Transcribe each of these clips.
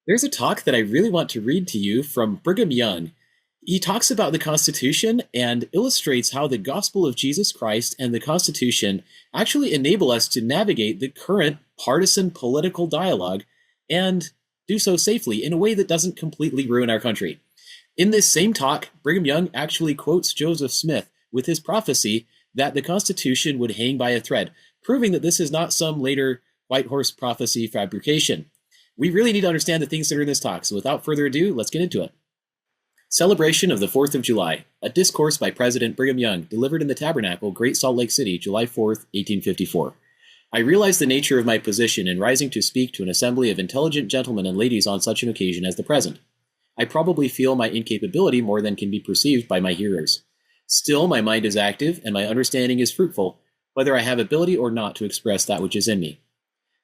There's a talk that I really want to read to you from Brigham Young. He talks about the Constitution and illustrates how the gospel of Jesus Christ and the Constitution actually enable us to navigate the current partisan political dialogue and do so safely in a way that doesn't completely ruin our country. In this same talk, Brigham Young actually quotes Joseph Smith with his prophecy that the Constitution would hang by a thread, proving that this is not some later white horse prophecy fabrication. We really need to understand the things that are in this talk, so without further ado, let's get into it. Celebration of the 4th of July, a discourse by President Brigham Young, delivered in the Tabernacle, Great Salt Lake City, July 4th, 1854. I realize the nature of my position in rising to speak to an assembly of intelligent gentlemen and ladies on such an occasion as the present. I probably feel my incapability more than can be perceived by my hearers. Still, my mind is active, and my understanding is fruitful, whether I have ability or not to express that which is in me.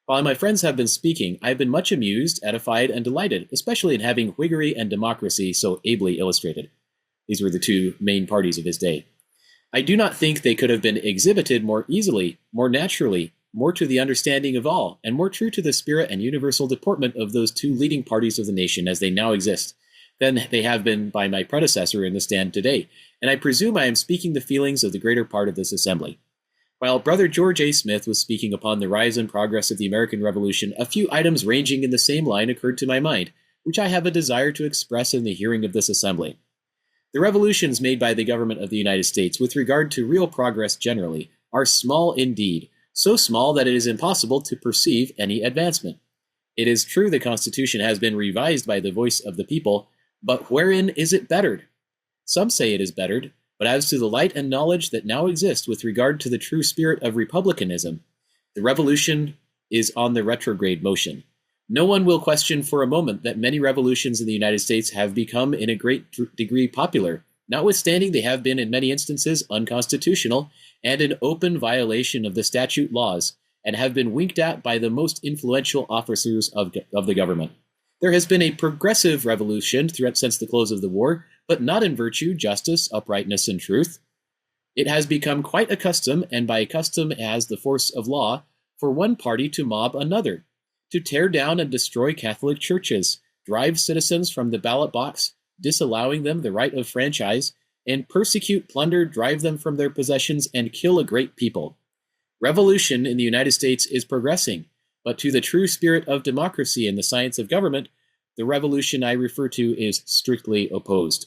While my friends have been speaking, I have been much amused, edified, and delighted, especially in having Whiggery and democracy so ably illustrated. These were the two main parties of his day. I do not think they could have been exhibited more easily, more naturally, more to the understanding of all, and more true to the spirit and universal deportment of those two leading parties of the nation as they now exist, than they have been by my predecessor in the stand today, and I presume I am speaking the feelings of the greater part of this assembly. While Brother George A. Smith was speaking upon the rise and progress of the American Revolution, a few items ranging in the same line occurred to my mind, which I have a desire to express in the hearing of this assembly. The revolutions made by the government of the United States with regard to real progress generally are small indeed, so small that it is impossible to perceive any advancement. It is true the Constitution has been revised by the voice of the people, but wherein is it bettered? Some say it is bettered, but as to the light and knowledge that now exist with regard to the true spirit of republicanism, the revolution is on the retrograde motion. No one will question for a moment that many revolutions in the United States have become in a great degree popular, notwithstanding they have been in many instances unconstitutional and an open violation of the statute laws, and have been winked at by the most influential officers of the government. There has been a progressive revolution since the close of the war, but not in virtue, justice, uprightness, and truth. It has become quite a custom, and by custom as the force of law, for one party to mob another, to tear down and destroy Catholic churches, drive citizens from the ballot box, disallowing them the right of franchise, and persecute, plunder, drive them from their possessions, and kill a great people. Revolution in the United States is progressing, but to the true spirit of democracy and the science of government, the revolution I refer to is strictly opposed.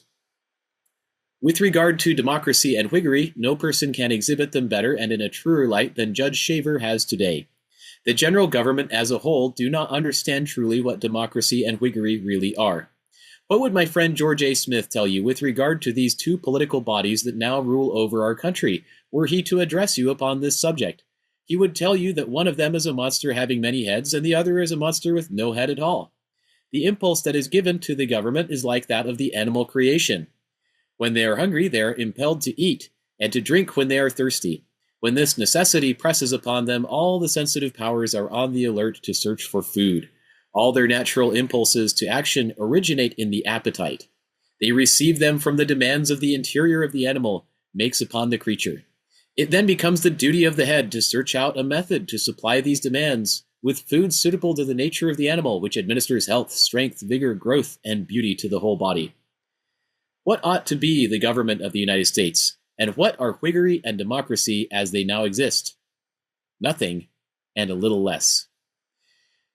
With regard to democracy and Whiggery, no person can exhibit them better and in a truer light than Judge Shaver has today. The general government as a whole do not understand truly what democracy and Whiggery really are. What would my friend George A. Smith tell you with regard to these two political bodies that now rule over our country, were he to address you upon this subject? He would tell you that one of them is a monster having many heads, and the other is a monster with no head at all. The impulse that is given to the government is like that of the animal creation. When they are hungry, they are impelled to eat, and to drink when they are thirsty. When this necessity presses upon them, all the sensitive powers are on the alert to search for food. All their natural impulses to action originate in the appetite. They receive them from the demands of the interior of the animal makes upon the creature. It then becomes the duty of the head to search out a method to supply these demands with food suitable to the nature of the animal, which administers health, strength, vigor, growth, and beauty to the whole body. What ought to be the government of the United States, and what are Whiggery and democracy as they now exist? Nothing, and a little less.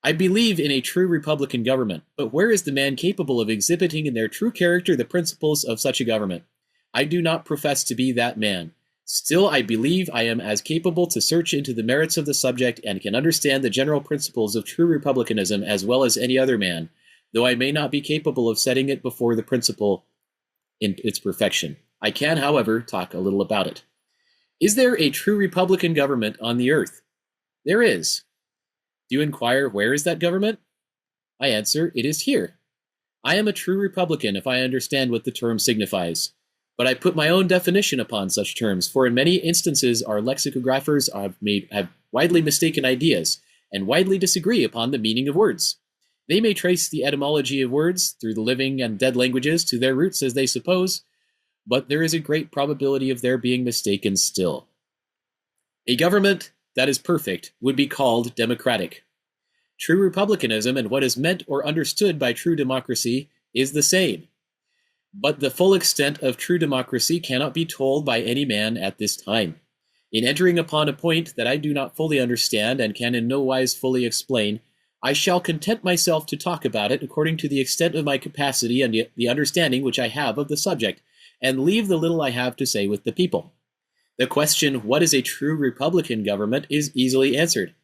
I believe in a true republican government, but where is the man capable of exhibiting in their true character the principles of such a government? I do not profess to be that man. Still, I believe I am as capable to search into the merits of the subject and can understand the general principles of true republicanism as well as any other man, though I may not be capable of setting it before the principle in its perfection. I can, however, talk a little about it. Is there a true republican government on the earth? There is. Do you inquire, where is that government? I answer, it is here. I am a true republican if I understand what the term signifies. But I put my own definition upon such terms, for in many instances our lexicographers have widely mistaken ideas, and widely disagree upon the meaning of words. They may trace the etymology of words through the living and dead languages to their roots as they suppose, but there is a great probability of their being mistaken still. A government that is perfect would be called democratic. True republicanism and what is meant or understood by true democracy is the same. But the full extent of true democracy cannot be told by any man at this time. In entering upon a point that I do not fully understand and can in no wise fully explain, I shall content myself to talk about it according to the extent of my capacity and the understanding which I have of the subject, and leave the little I have to say with the people. The question, what is a true republican government, is easily answered.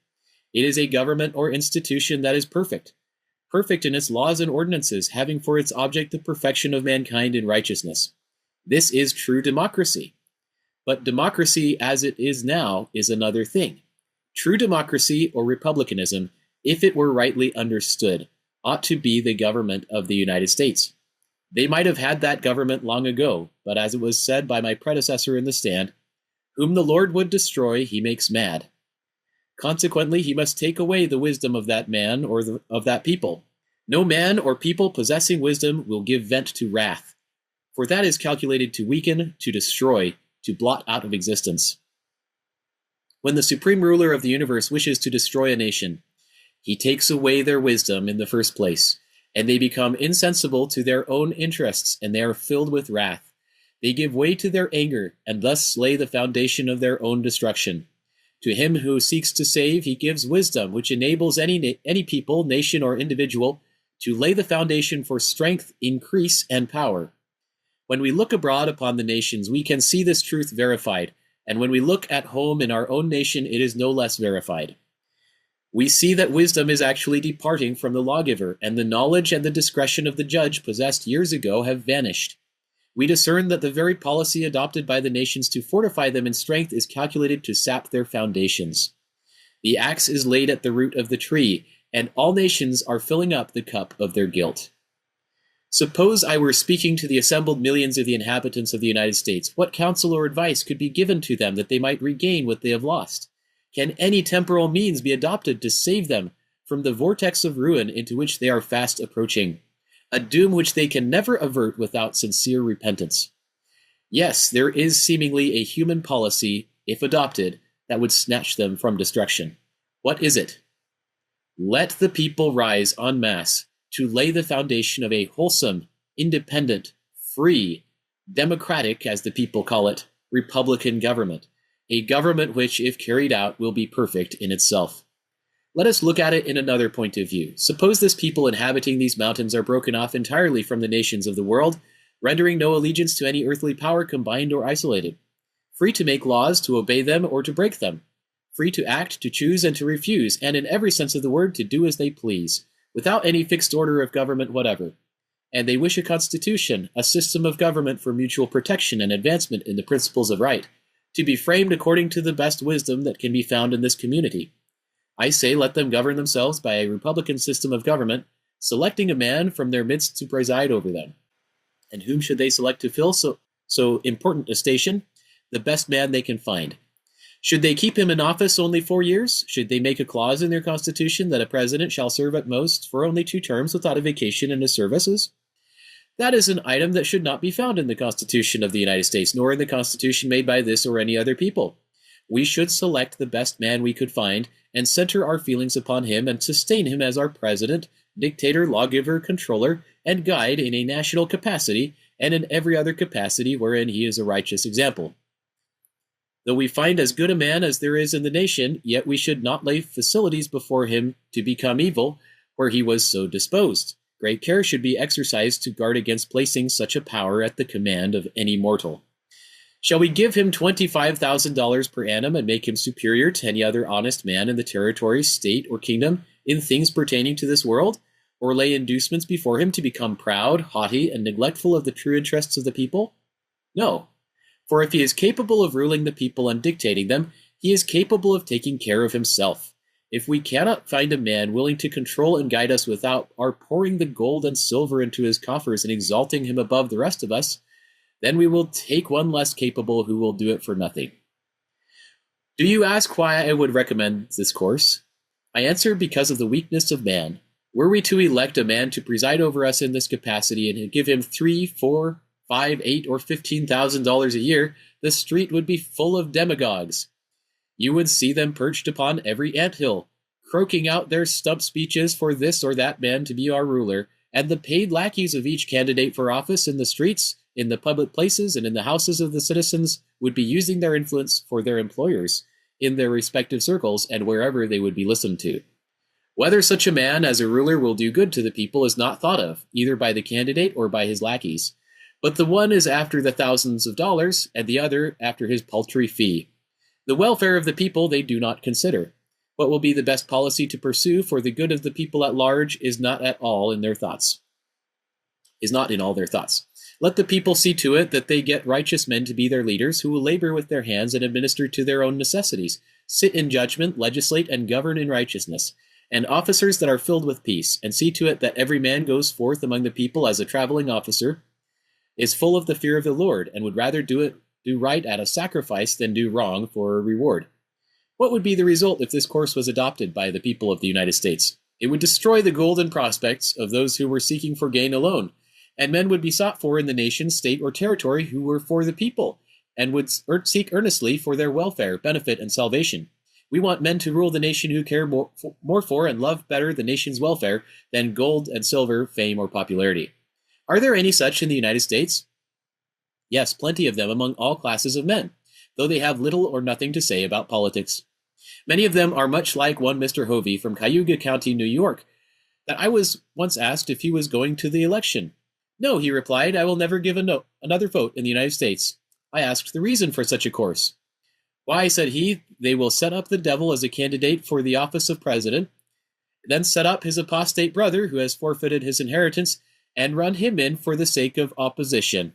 It is a government or institution that is perfect in its laws and ordinances, having for its object the perfection of mankind in righteousness. This is true democracy. But democracy as it is now is another thing. True democracy or republicanism, if it were rightly understood, ought to be the government of the United States. They might have had that government long ago, but as it was said by my predecessor in the stand, whom the Lord would destroy, he makes mad. Consequently, he must take away the wisdom of that man or of that people. No man or people possessing wisdom will give vent to wrath, for that is calculated to weaken, to destroy, to blot out of existence. When the supreme ruler of the universe wishes to destroy a nation, he takes away their wisdom in the first place, and they become insensible to their own interests, and they are filled with wrath. They give way to their anger, and thus slay the foundation of their own destruction. To him who seeks to save, he gives wisdom, which enables any people, nation, or individual to lay the foundation for strength, increase, and power. When we look abroad upon the nations, we can see this truth verified, and when we look at home in our own nation, it is no less verified. We see that wisdom is actually departing from the lawgiver, and the knowledge and the discretion of the judge possessed years ago have vanished. We discern that the very policy adopted by the nations to fortify them in strength is calculated to sap their foundations. The axe is laid at the root of the tree, and all nations are filling up the cup of their guilt. Suppose I were speaking to the assembled millions of the inhabitants of the United States. What counsel or advice could be given to them that they might regain what they have lost? Can any temporal means be adopted to save them from the vortex of ruin into which they are fast approaching, a doom which they can never avert without sincere repentance? Yes, there is seemingly a human policy, if adopted, that would snatch them from destruction. What is it? Let the people rise en masse to lay the foundation of a wholesome, independent, free, democratic, as the people call it, republican government, a government which, if carried out, will be perfect in itself. Let us look at it in another point of view. Suppose this people inhabiting these mountains are broken off entirely from the nations of the world, rendering no allegiance to any earthly power combined or isolated, free to make laws, to obey them, or to break them, free to act, to choose, and to refuse, and in every sense of the word to do as they please, without any fixed order of government whatever. And they wish a constitution, a system of government for mutual protection and advancement in the principles of right, to be framed according to the best wisdom that can be found in this community. I say let them govern themselves by a republican system of government, selecting a man from their midst to preside over them. And whom should they select to fill so important a station? The best man they can find. Should they keep him in office only 4 years? Should they make a clause in their constitution that a president shall serve at most for only 2 terms without a vacation in his services? That is an item that should not be found in the Constitution of the United States, nor in the Constitution made by this or any other people. We should select the best man we could find and center our feelings upon him and sustain him as our president, dictator, lawgiver, controller, and guide in a national capacity and in every other capacity wherein he is a righteous example. Though we find as good a man as there is in the nation, yet we should not lay facilities before him to become evil where he was so disposed. Great care should be exercised to guard against placing such a power at the command of any mortal. Shall we give him $25,000 per annum and make him superior to any other honest man in the territory, state, or kingdom in things pertaining to this world, or lay inducements before him to become proud, haughty, and neglectful of the true interests of the people? No. For if he is capable of ruling the people and dictating them, he is capable of taking care of himself. If we cannot find a man willing to control and guide us without our pouring the gold and silver into his coffers and exalting him above the rest of us, then we will take one less capable who will do it for nothing. Do you ask why I would recommend this course? I answer because of the weakness of man. Were we to elect a man to preside over us in this capacity and give him $3, $4, $5, $8, or $15,000 a year, the street would be full of demagogues. You would see them perched upon every anthill, croaking out their stump speeches for this or that man to be our ruler, and the paid lackeys of each candidate for office in the streets, in the public places, and in the houses of the citizens would be using their influence for their employers in their respective circles and wherever they would be listened to. Whether such a man as a ruler will do good to the people is not thought of, either by the candidate or by his lackeys. But the one is after the thousands of dollars, and the other after his paltry fee. The welfare of the people they do not consider. What will be the best policy to pursue for the good of the people at large is not at all in their thoughts. Is not in all their thoughts. Let the people see to it that they get righteous men to be their leaders, who will labor with their hands and administer to their own necessities, sit in judgment, legislate, and govern in righteousness, and officers that are filled with peace, and see to it that every man goes forth among the people as a traveling officer, is full of the fear of the Lord, and would rather do right at a sacrifice than do wrong for a reward. What would be the result if this course was adopted by the people of the United States? It would destroy the golden prospects of those who were seeking for gain alone, and men would be sought for in the nation, state, or territory who were for the people, and would seek earnestly for their welfare, benefit, and salvation. We want men to rule the nation who care more for and love better the nation's welfare than gold and silver, fame, or popularity. Are there any such in the United States? Yes, plenty of them among all classes of men, though they have little or nothing to say about politics. Many of them are much like one Mr. Hovey from Cayuga County, New York, that I was once asked if he was going to the election. No, he replied, I will never give another vote in the United States. I asked the reason for such a course. Why, said he, they will set up the devil as a candidate for the office of president, then set up his apostate brother who has forfeited his inheritance, and run him in for the sake of opposition.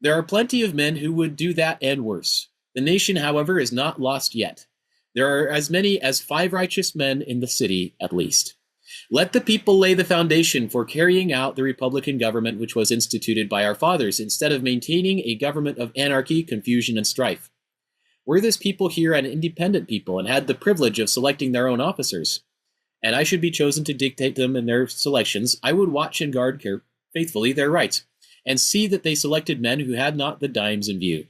There are plenty of men who would do that and worse. The nation, however, is not lost yet. There are as many as 5 righteous men in the city, at least. Let the people lay the foundation for carrying out the republican government which was instituted by our fathers, instead of maintaining a government of anarchy, confusion, and strife. Were this people here an independent people and had the privilege of selecting their own officers, and I should be chosen to dictate them in their selections, I would watch and guard faithfully their rights, and see that they selected men who had not the dimes in view.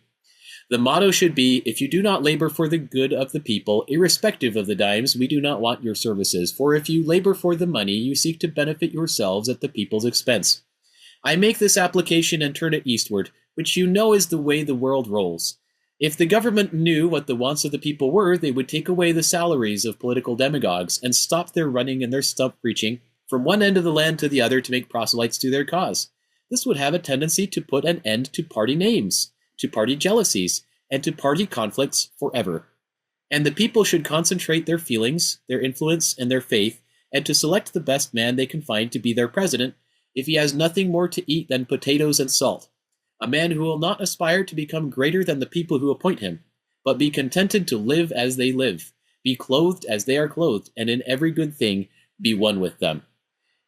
The motto should be, if you do not labor for the good of the people, irrespective of the dimes, we do not want your services, for if you labor for the money, you seek to benefit yourselves at the people's expense. I make this application and turn it eastward, which you know is the way the world rolls. If the government knew what the wants of the people were, they would take away the salaries of political demagogues and stop their running and their stump preaching from one end of the land to the other to make proselytes to their cause. This would have a tendency to put an end to party names, to party jealousies, and to party conflicts forever. And the people should concentrate their feelings, their influence, and their faith, and to select the best man they can find to be their president if he has nothing more to eat than potatoes and salt. A man who will not aspire to become greater than the people who appoint him, but be contented to live as they live, be clothed as they are clothed, and in every good thing be one with them.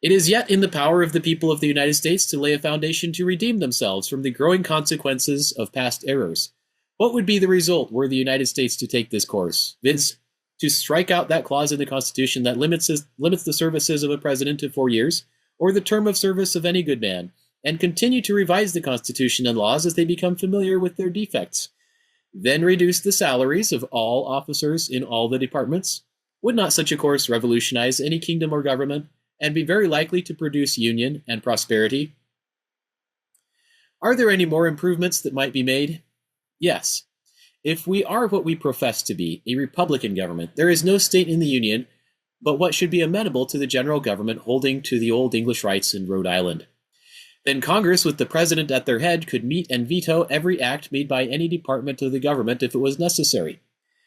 It is yet in the power of the people of the United States to lay a foundation to redeem themselves from the growing consequences of past errors. What would be the result were the United States to take this course? Viz., to strike out that clause in the Constitution that limits the services of a president to 4 years, or the term of service of any good man, and continue to revise the Constitution and laws as they become familiar with their defects. Then reduce the salaries of all officers in all the departments. Would not such a course revolutionize any kingdom or government, and be very likely to produce union and prosperity? Are there any more improvements that might be made? Yes. If we are what we profess to be, a republican government, there is no state in the Union but what should be amenable to the general government holding to the old English rights in Rhode Island. Then Congress, with the president at their head, could meet and veto every act made by any department of the government if it was necessary.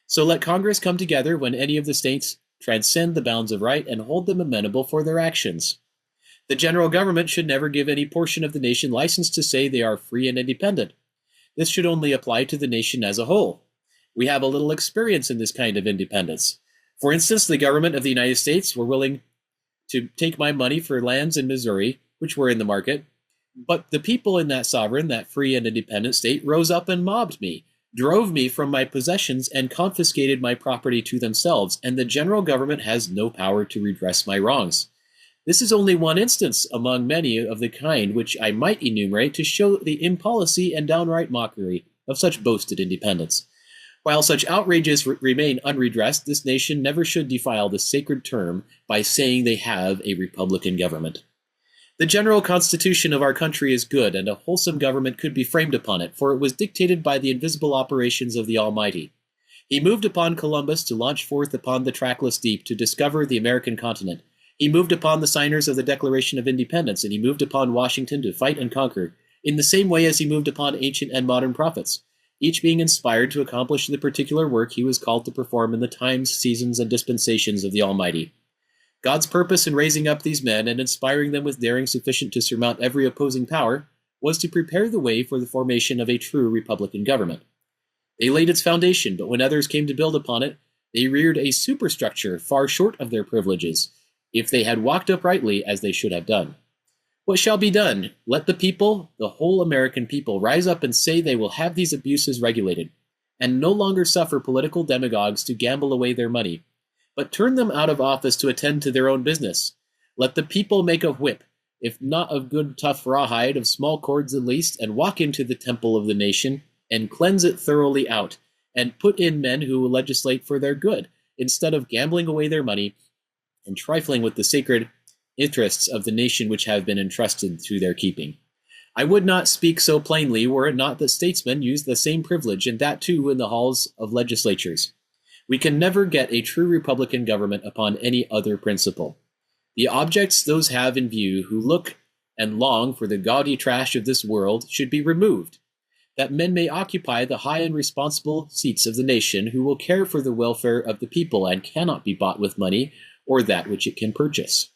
So let Congress come together when any of the states transcend the bounds of right and hold them amenable for their actions. The general government should never give any portion of the nation license to say they are free and independent. This should only apply to the nation as a whole. We have a little experience in this kind of independence. For instance, the government of the United States were willing to take my money for lands in Missouri, which were in the market, but the people in that sovereign, that free and independent state, rose up and mobbed me, drove me from my possessions, and confiscated my property to themselves, and the general government has no power to redress my wrongs. This is only one instance among many of the kind which I might enumerate to show the impolicy and downright mockery of such boasted independence. While such outrages remain unredressed, this nation never should defile the sacred term by saying they have a republican government. The general constitution of our country is good, and a wholesome government could be framed upon it, for it was dictated by the invisible operations of the Almighty. He moved upon Columbus to launch forth upon the trackless deep to discover the American continent. He moved upon the signers of the Declaration of Independence, and he moved upon Washington to fight and conquer, in the same way as he moved upon ancient and modern prophets, each being inspired to accomplish the particular work he was called to perform in the times, seasons, and dispensations of the Almighty. God's purpose in raising up these men and inspiring them with daring sufficient to surmount every opposing power was to prepare the way for the formation of a true republican government. They laid its foundation, but when others came to build upon it, they reared a superstructure far short of their privileges, if they had walked uprightly as they should have done. What shall be done? Let the people, the whole American people, rise up and say they will have these abuses regulated, and no longer suffer political demagogues to gamble away their money, but turn them out of office to attend to their own business. Let the people make a whip, if not of good tough rawhide, of small cords at least, and walk into the temple of the nation, and cleanse it thoroughly out, and put in men who will legislate for their good, instead of gambling away their money and trifling with the sacred interests of the nation which have been entrusted to their keeping. I would not speak so plainly were it not that statesmen use the same privilege, and that too in the halls of legislatures. We can never get a true republican government upon any other principle. The objects those have in view who look and long for the gaudy trash of this world should be removed, that men may occupy the high and responsible seats of the nation who will care for the welfare of the people and cannot be bought with money or that which it can purchase.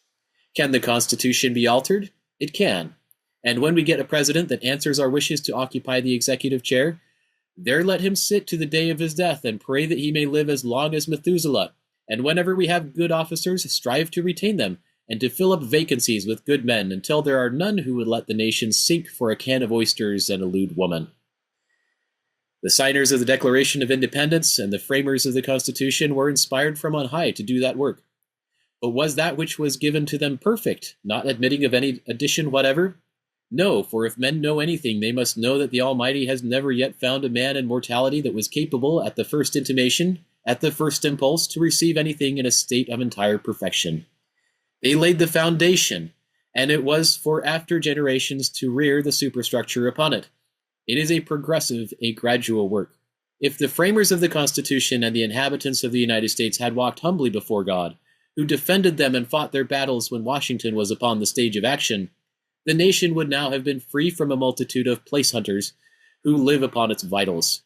Can the Constitution be altered? It can. And when we get a president that answers our wishes to occupy the executive chair, there let him sit to the day of his death and pray that he may live as long as Methuselah. And whenever we have good officers, strive to retain them and to fill up vacancies with good men until there are none who would let the nation sink for a can of oysters and a lewd woman. The signers of the Declaration of Independence and the framers of the Constitution were inspired from on high to do that work. But was that which was given to them perfect, not admitting of any addition whatever? No, for if men know anything, they must know that the Almighty has never yet found a man in mortality that was capable, at the first intimation, at the first impulse, to receive anything in a state of entire perfection. They laid the foundation, and it was for after generations to rear the superstructure upon it. It is a progressive, a gradual work. If the framers of the Constitution and the inhabitants of the United States had walked humbly before God, who defended them and fought their battles when Washington was upon the stage of action, the nation would now have been free from a multitude of place hunters who live upon its vitals.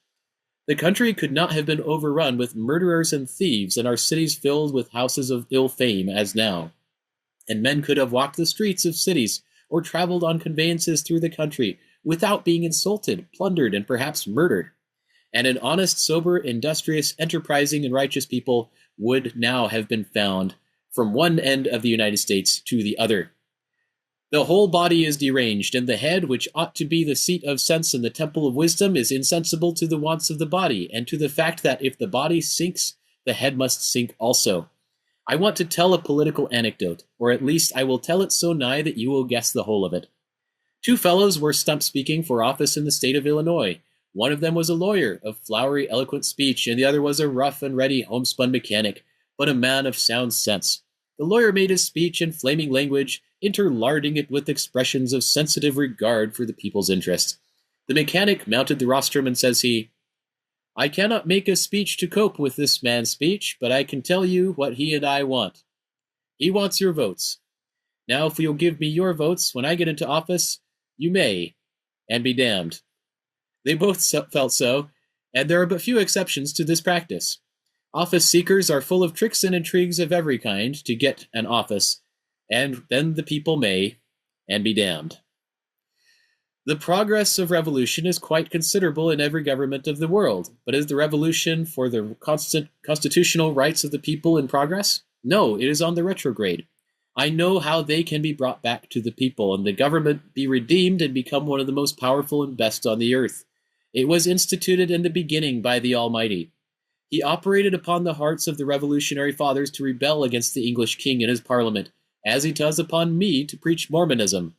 The country could not have been overrun with murderers and thieves, and our cities filled with houses of ill fame as now. And men could have walked the streets of cities or traveled on conveyances through the country without being insulted, plundered, and perhaps murdered. And an honest, sober, industrious, enterprising, and righteous people would now have been found from one end of the United States to the other. The whole body is deranged, and the head, which ought to be the seat of sense and the temple of wisdom, is insensible to the wants of the body, and to the fact that if the body sinks, the head must sink also. I want to tell a political anecdote, or at least I will tell it so nigh that you will guess the whole of it. Two fellows were stump speaking for office in the state of Illinois. One of them was a lawyer of flowery, eloquent speech, and the other was a rough and ready homespun mechanic, but a man of sound sense. The lawyer made his speech in flaming language, interlarding it with expressions of sensitive regard for the people's interest. The mechanic mounted the rostrum, and says he, "I cannot make a speech to cope with this man's speech, but I can tell you what he and I want. He wants your votes. Now, if you'll give me your votes when I get into office, you may, and be damned." They both felt so, and there are but few exceptions to this practice. Office seekers are full of tricks and intrigues of every kind to get an office, and then the people may, and be damned. The progress of revolution is quite considerable in every government of the world, but is the revolution for the constitutional rights of the people in progress? No, it is on the retrograde. I know how they can be brought back to the people, and the government be redeemed and become one of the most powerful and best on the earth. It was instituted in the beginning by the Almighty. He operated upon the hearts of the revolutionary fathers to rebel against the English king and his parliament, as he does upon me to preach Mormonism.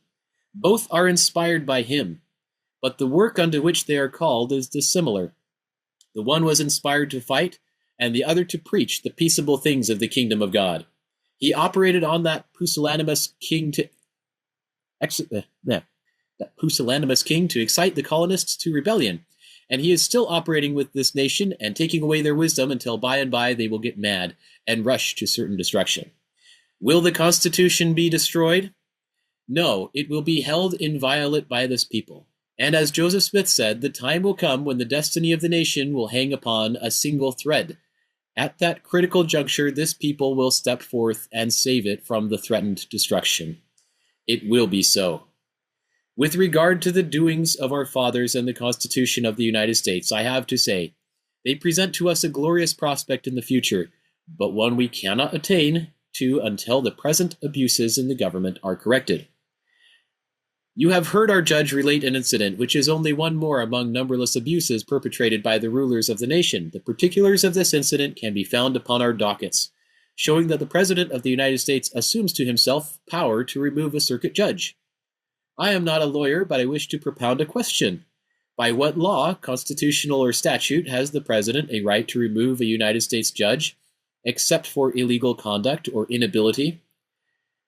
Both are inspired by him, but the work unto which they are called is dissimilar. The one was inspired to fight, and the other to preach the peaceable things of the kingdom of God. He operated on that pusillanimous king to excite the colonists to rebellion, and he is still operating with this nation and taking away their wisdom until by and by they will get mad and rush to certain destruction. Will the Constitution be destroyed? No, it will be held inviolate by this people. And as Joseph Smith said, the time will come when the destiny of the nation will hang upon a single thread. At that critical juncture, this people will step forth and save it from the threatened destruction. It will be so. With regard to the doings of our fathers and the Constitution of the United States, I have to say, they present to us a glorious prospect in the future, but one we cannot attain to until the present abuses in the government are corrected. You have heard our judge relate an incident which is only one more among numberless abuses perpetrated by the rulers of the nation. The particulars of this incident can be found upon our dockets, showing that the President of the United States assumes to himself power to remove a circuit judge. I am not a lawyer, but I wish to propound a question. By what law, constitutional or statute, has the President a right to remove a United States judge, except for illegal conduct or inability?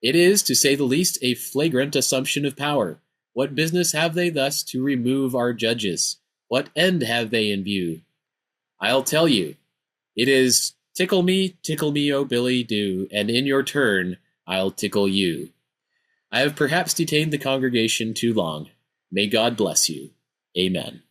It is, to say the least, a flagrant assumption of power. What business have they thus to remove our judges? What end have they in view? I'll tell you. It is, tickle me, oh Billy, do, and in your turn, I'll tickle you. I have perhaps detained the congregation too long. May God bless you. Amen.